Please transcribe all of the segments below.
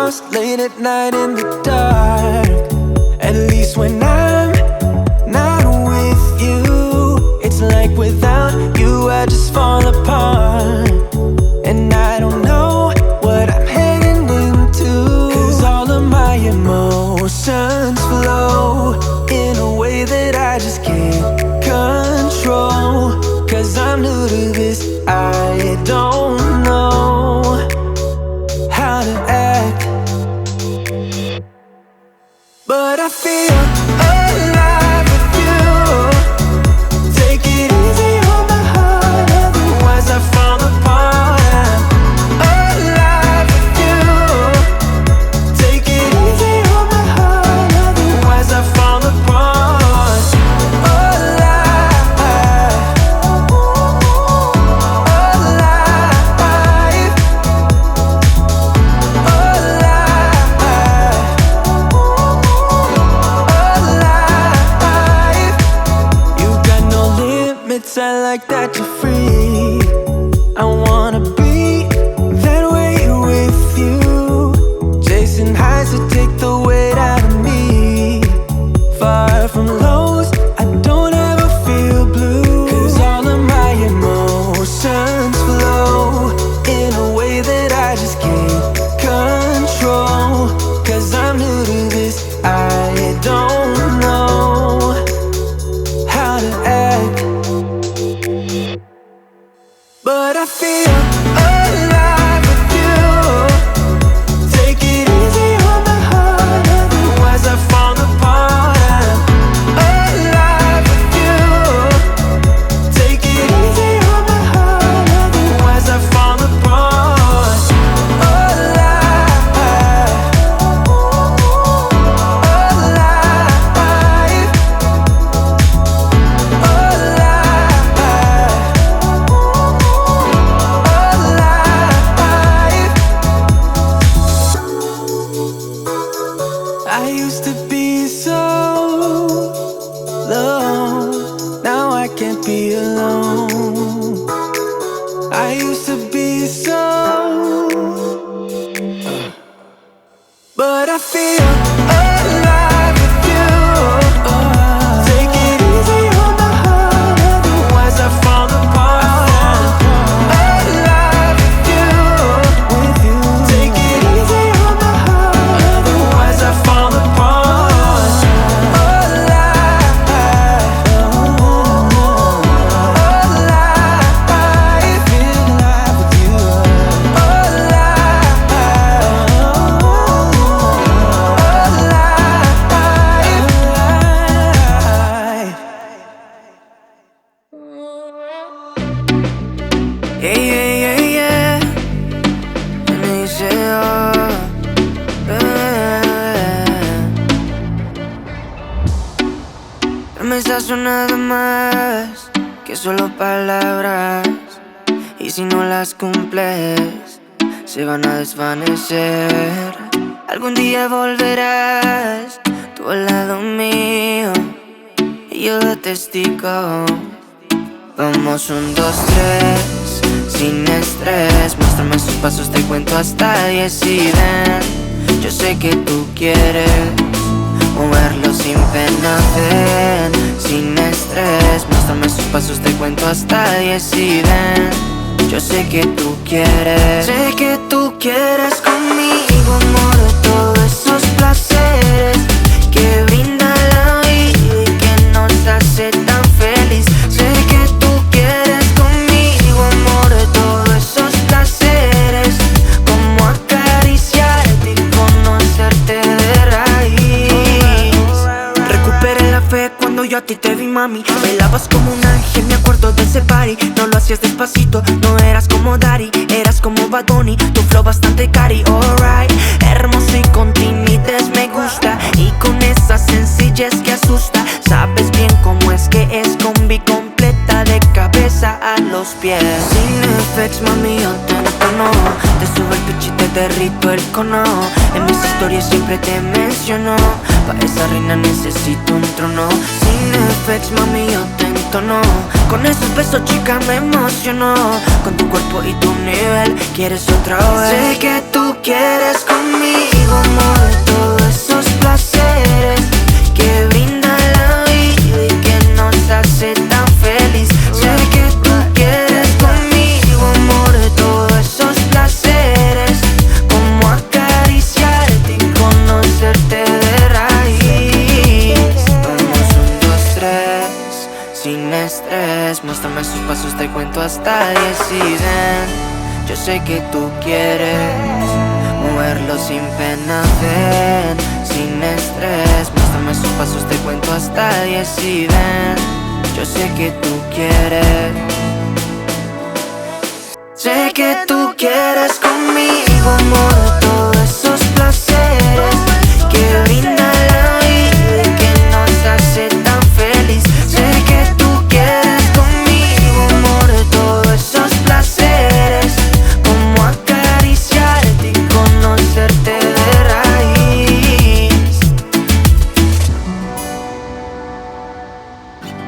house late at night in the dark. At least when I'm not with you, it's like without you I just fall apart. And I don't know what I'm heading into, 'cause all of my emotions flow in a way that I just can't control. 'Cause I'm new to this, I don't know how to act, but I feel alive with you. Take it easy on my heart, otherwise I fall apart. I'm alive with you. Take it easy on my heart, otherwise I fall apart. Alive, alive, alive. You got no limits, I like that you're free. I wanna be that way with you. Chasing highs to take the weight out of me. Far from lows, I don't ever feel blue. 'Cause all of my emotions flow in a way that I just can't control. 'Cause I'm new to this, I don't know how to act, but I feel alive with you. Take it easy on my heart, otherwise I fall apart. I'm alive with you. Take it easy on my heart, otherwise I fall apart. Alive, alive, I used to be so low, now I can't be alone. I used to be so, but I feel alive with you. Take it easy on my heart, otherwise I fall apart. Alive with you. Take it easy on my heart, otherwise I fall apart. Alive, alive, I feel alive with you. Alive, alive. Yeah, yeah, yeah, yeah. And they say, oh, promesas son nada más que solo palabras, y si no las cumples se van a desvanecer. Algún día volverás tú al lado mío y yo de testigo. Vamos 1, 2, 3, sin estrés. Muéstrame sus pasos, te cuento hasta 10 y ven. Yo sé que tú quieres moverlo sin pena, ven. Sin estrés, muéstrame sus pasos, te cuento hasta 10 y ven. Yo sé que tú quieres. Sé que tú quieres conmigo, amor, de todos esos placeres que brinda la vida y que nos hace tan feliz. Sé que tú quieres conmigo, amor, de todos esos placeres, como acariciarte y conocerte de raíz. Recuperé la fe cuando yo a ti te vi, mami. Bailabas como un ángel, me acuerdo de ese party. No lo hacías despacito, no eras como Daddy, eras como Bad Bunny, tu flow bastante cari, alright. Hermoso y con timidez me gusta, y con esa sencillez que asusta. Sabes bien cómo es que es combi completa de cabeza a los pies. Sin effects, mami, yo te entono, te subo el pecho y te derrito el cono. En mis historias siempre te menciono, pa' esa reina necesito un trono. Sin effects, mami, yo te entono, con esos besos, chica, me emociono. Con tu cuerpo y tu nivel, quieres otra vez. Sé que tú quieres conmigo, hasta 10 y ven, yo sé que tú quieres moverlo sin pena, ven, sin estrés. Muéstrame esos pasos, te cuento hasta 10 y ven, yo sé que tú quieres. Sé que tú quieres conmigo, amor, todos esos placeres que brinda la vida y que nos hace tan feliz. Sé que tú quieres conmigo, amor, todos esos placeres, como acariciarte y conocerte de raíz.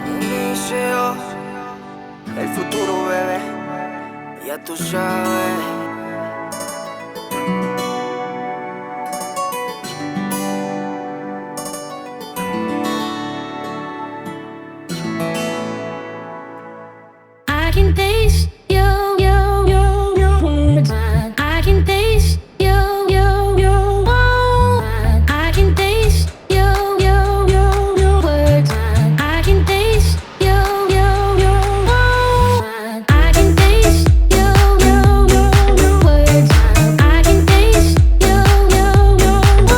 Inicio el futuro, bebé, ya tú sabes. I can taste your words. I can taste your words. I can taste your words. I can taste your words. I can taste your words. I can taste your words.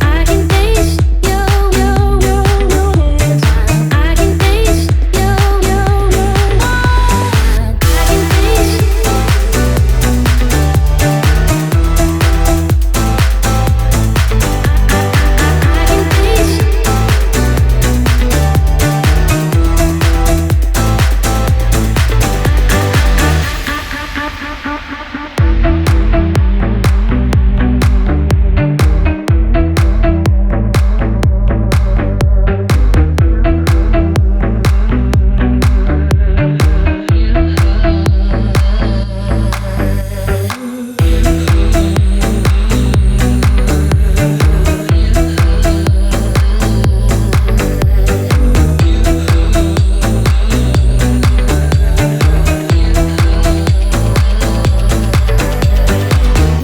I can taste your words.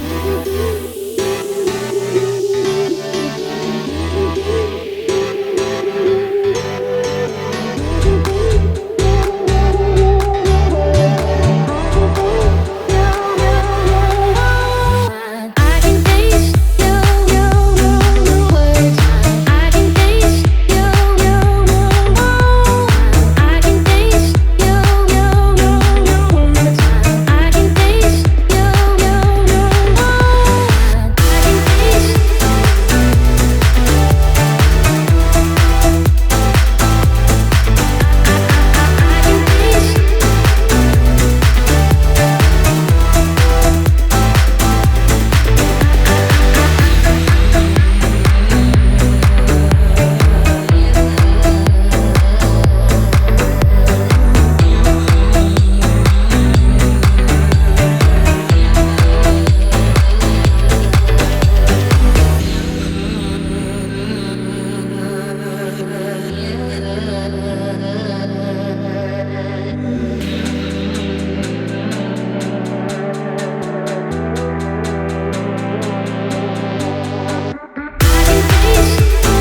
I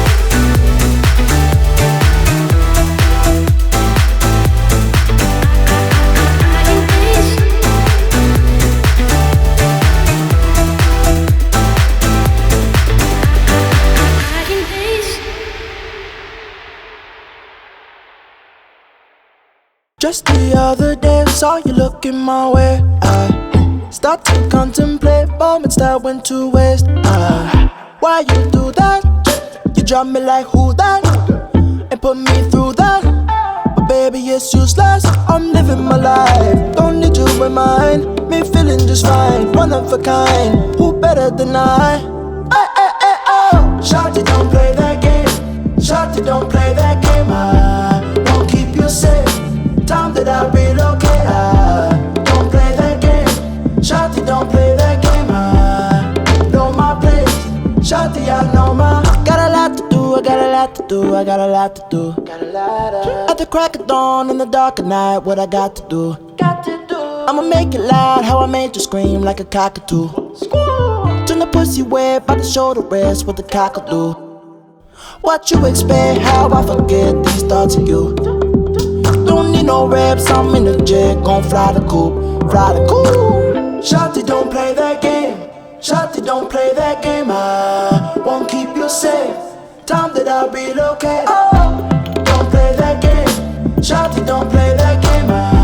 can taste Just the other day, saw you looking my way. I start to contemplate moments that went to waste. Why you do that? You drop me like who that? And put me through that. But baby, it's useless. I'm living my life. Don't need you in mine. Me feeling just fine. One of a kind. Who better than I? Ay, ay, ay, oh. Shawty, don't play that game. Shawty, don't play that game. I won't keep you safe. Time that I relocate, don't play that game. Shawty, don't play that game. I know my place. Shawty, I know my. Got a lot to do, I got a lot to do, I got a lot to do. At the crack of dawn, in the dark of night, what I got to do? I'ma make it loud, how I made you scream like a cockatoo. Turn the pussy wet by the shoulder rest, what the cockatoo. What you expect, how I forget these thoughts of you. Don't need no reps, I'm in the jet, gon' fly the coop, fly the coop. Shotty don't play that game, Shotty don't play that game. I won't keep you safe, time that I'll relocate. Oh, don't play that game, Shotty don't play that game.